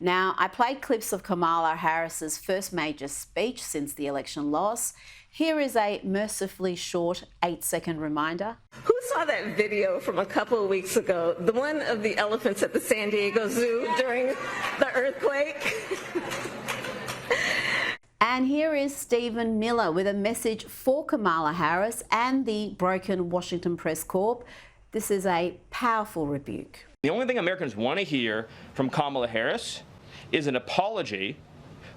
Now, I played clips of Kamala Harris's first major speech since the election loss. Here is a mercifully short 8-second reminder. Who saw that video from a couple of weeks ago, the one of the elephants at the San Diego Zoo during the earthquake? And here is Stephen Miller with a message for Kamala Harris and the broken Washington Press Corps. This is a powerful rebuke. The only thing Americans want to hear from Kamala Harris is an apology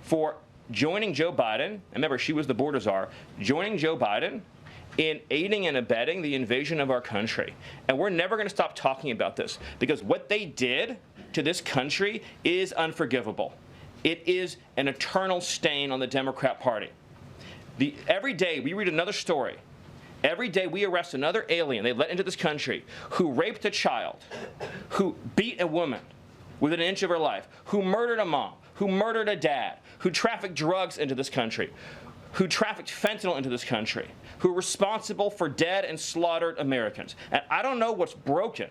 for joining Joe Biden, and remember she was the border czar, joining Joe Biden in aiding and abetting the invasion of our country. And we're never going to stop talking about this because what they did to this country is unforgivable. It is an eternal stain on the Democrat Party. Every day we read another story. Every day we arrest another alien they let into this country who raped a child, who beat a woman within an inch of her life, who murdered a mom, who murdered a dad, who trafficked drugs into this country, who trafficked fentanyl into this country, who are responsible for dead and slaughtered Americans. And I don't know what's broken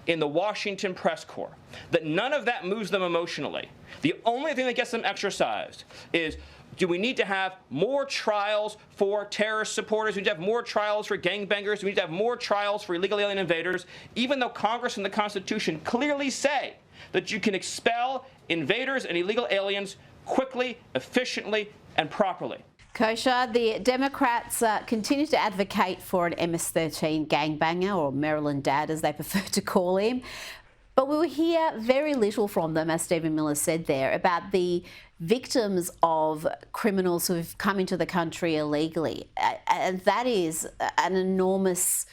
in the Washington Press Corps, that none of that moves them emotionally. The only thing that gets them exercised is, do we need to have more trials for terrorist supporters? Do we need to have more trials for gangbangers? Do we need to have more trials for illegal alien invaders? Even though Congress and the Constitution clearly say that you can expel invaders and illegal aliens quickly, efficiently, and properly. Kosha, the Democrats continue to advocate for an MS-13 gangbanger, or Maryland Dad as they prefer to call him. But we will hear very little from them, as Stephen Miller said there, about the victims of criminals who've come into the country illegally. And that is an enormous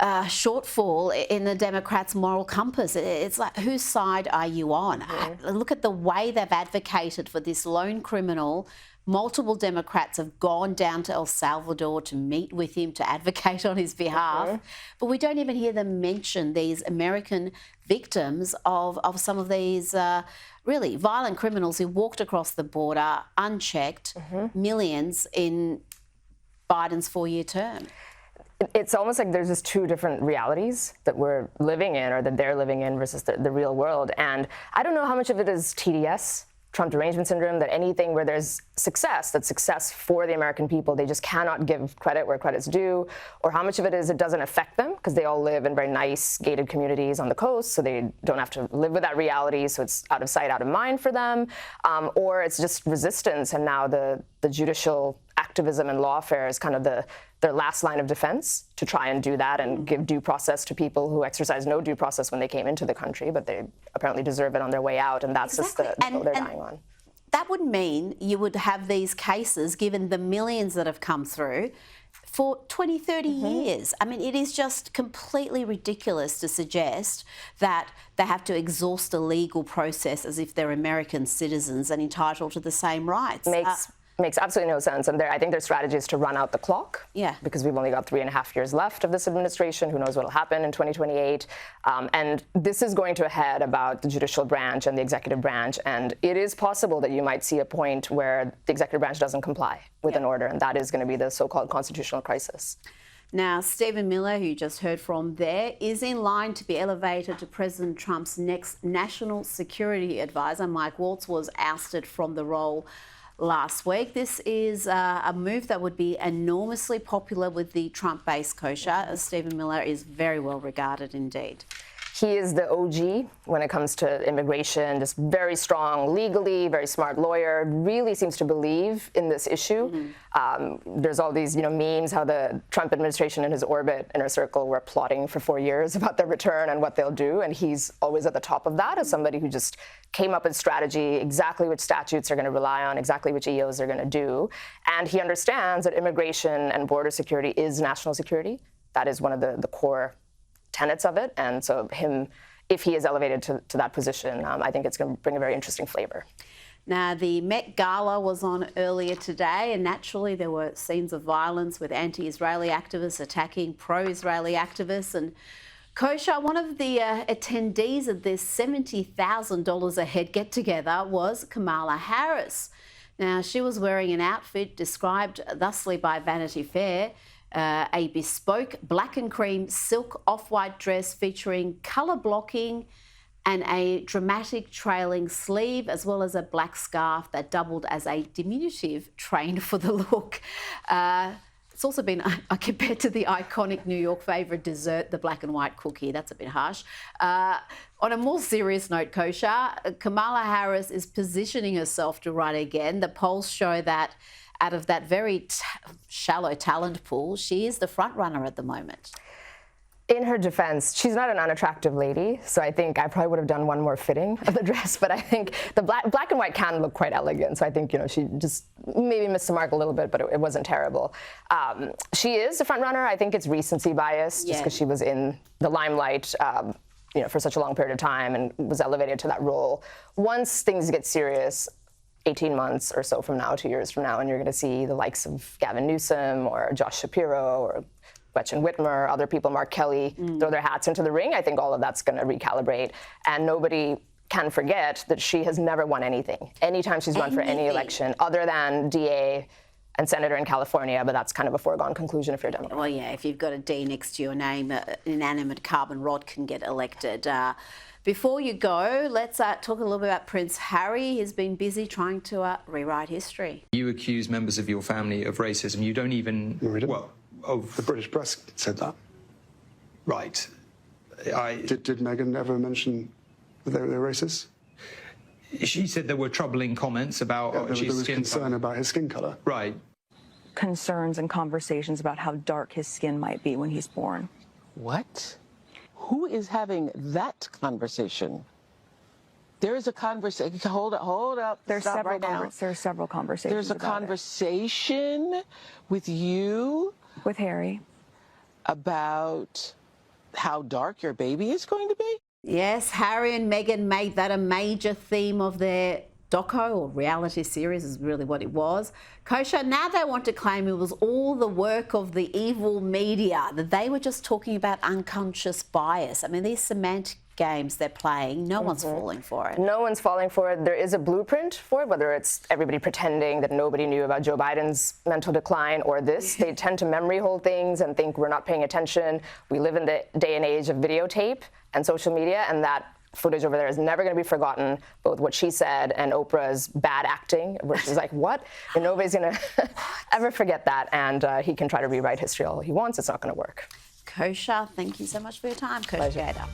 shortfall in the Democrats' moral compass. It's like, whose side are you on? Look at the way they've advocated for this lone criminal. Multiple Democrats have gone down to El Salvador to meet with him, to advocate on his behalf. But we don't even hear them mention these American victims of some of these really violent criminals who walked across the border unchecked, millions in Biden's 4-year term. It's almost like there's just two different realities that we're living in, or that they're living in, versus the real world. And I don't know how much of it is TDS, Trump derangement syndrome, that anything where there's success, that's success for the American people, they just cannot give credit where credit's due, or how much of it is it doesn't affect them because they all live in very nice gated communities on the coast, so they don't have to live with that reality, so it's out of sight, out of mind for them, or it's just resistance, and now the judicial activism and lawfare is kind of their last line of defense to try and do that and give due process to people who exercise no due process when they came into the country, but they apparently deserve it on their way out, and that's just the hill they're dying on. That would mean you would have these cases, given the millions that have come through, for 20, 30 years. I mean, it is just completely ridiculous to suggest that they have to exhaust a legal process as if they're American citizens and entitled to the same rights. Makes absolutely no sense. And I think their strategy is to run out the clock. Yeah. Because we've only got 3.5 years left of this administration. Who knows what will happen in 2028. And this is going to a head about the judicial branch and the executive branch. And it is possible that you might see a point where the executive branch doesn't comply with an order. And that is going to be the so-called constitutional crisis. Now, Stephen Miller, who you just heard from there, is in line to be elevated to President Trump's next national security advisor. Mike Waltz was ousted from the role last week. This is a move that would be enormously popular with the Trump base, Kosha, as Stephen Miller is very well regarded indeed. He is the OG when it comes to immigration, just very strong legally, very smart lawyer, really seems to believe in this issue. There's all these memes how the Trump administration in his orbit, inner circle, were plotting for 4 years about their return and what they'll do. And he's always at the top of that as somebody who just came up with strategy, exactly which statutes are going to rely on, exactly which EOs are going to do. And he understands that immigration and border security is national security. That is one of the core tenets of it, and so if he is elevated to that position, I think it's going to bring a very interesting flavor. Now, the Met Gala was on earlier today, and naturally there were scenes of violence with anti-Israeli activists attacking pro-Israeli activists. And Kosha, one of the attendees of this $70,000 a head get-together was Kamala Harris. Now, she was wearing an outfit described thusly by Vanity Fair, a bespoke black and cream silk off-white dress featuring colour blocking and a dramatic trailing sleeve, as well as a black scarf that doubled as a diminutive train for the look. It's also been compared to the iconic New York favourite dessert, the black and white cookie. That's a bit harsh. On a more serious note, Kosha, Kamala Harris is positioning herself to run again. The polls show that out of that very shallow talent pool, she is the front runner at the moment. In her defense, she's not an unattractive lady, so I think I probably would have done one more fitting of the dress, but I think the black and white can look quite elegant, so I think, she just maybe missed the mark a little bit, but it wasn't terrible. She is a front runner. I think it's recency bias, just because she was in the limelight for such a long period of time and was elevated to that role. Once things get serious, 18 months or so from now, 2 years from now, and you're going to see the likes of Gavin Newsom or Josh Shapiro or Gretchen Whitmer, other people, Mark Kelly, throw their hats into the ring. I think all of that's going to recalibrate. And nobody can forget that she has never won anything, anytime she's run for any election, other than DA and senator in California, but that's kind of a foregone conclusion if you're a Democrat. Well, yeah, if you've got a D next to your name, an inanimate carbon rod can get elected. Before you go, let's talk a little bit about Prince Harry. He's been busy trying to rewrite history. You accuse members of your family of racism. You don't even... Well, the British press said that. Right. Did Meghan ever mention that they were racist? She said there were troubling comments about There was skin concern color. about his skin colour. Right. Concerns and conversations about how dark his skin might be when he's born. What? Who is having that conversation? There is a conversation. Hold up. There's Stop several right now. There's several conversations. There's a about conversation with you with Harry about how dark your baby is going to be. Yes, Harry and Meghan made that a major theme of their doco or reality series is really what it was. Kosha, now they want to claim it was all the work of the evil media, that they were just talking about unconscious bias. I mean, these semantic games they're playing, no one's falling for it. No one's falling for it. There is a blueprint for it, whether it's everybody pretending that nobody knew about Joe Biden's mental decline or this. They tend to memory hold things and think we're not paying attention. We live in the day and age of videotape and social media, and that footage over there is never going to be forgotten, both what she said and Oprah's bad acting, where she's like, what? And nobody's going to ever forget that, and he can try to rewrite history all he wants. It's not going to work. Kosha, thank you so much for your time, Kosha Gator.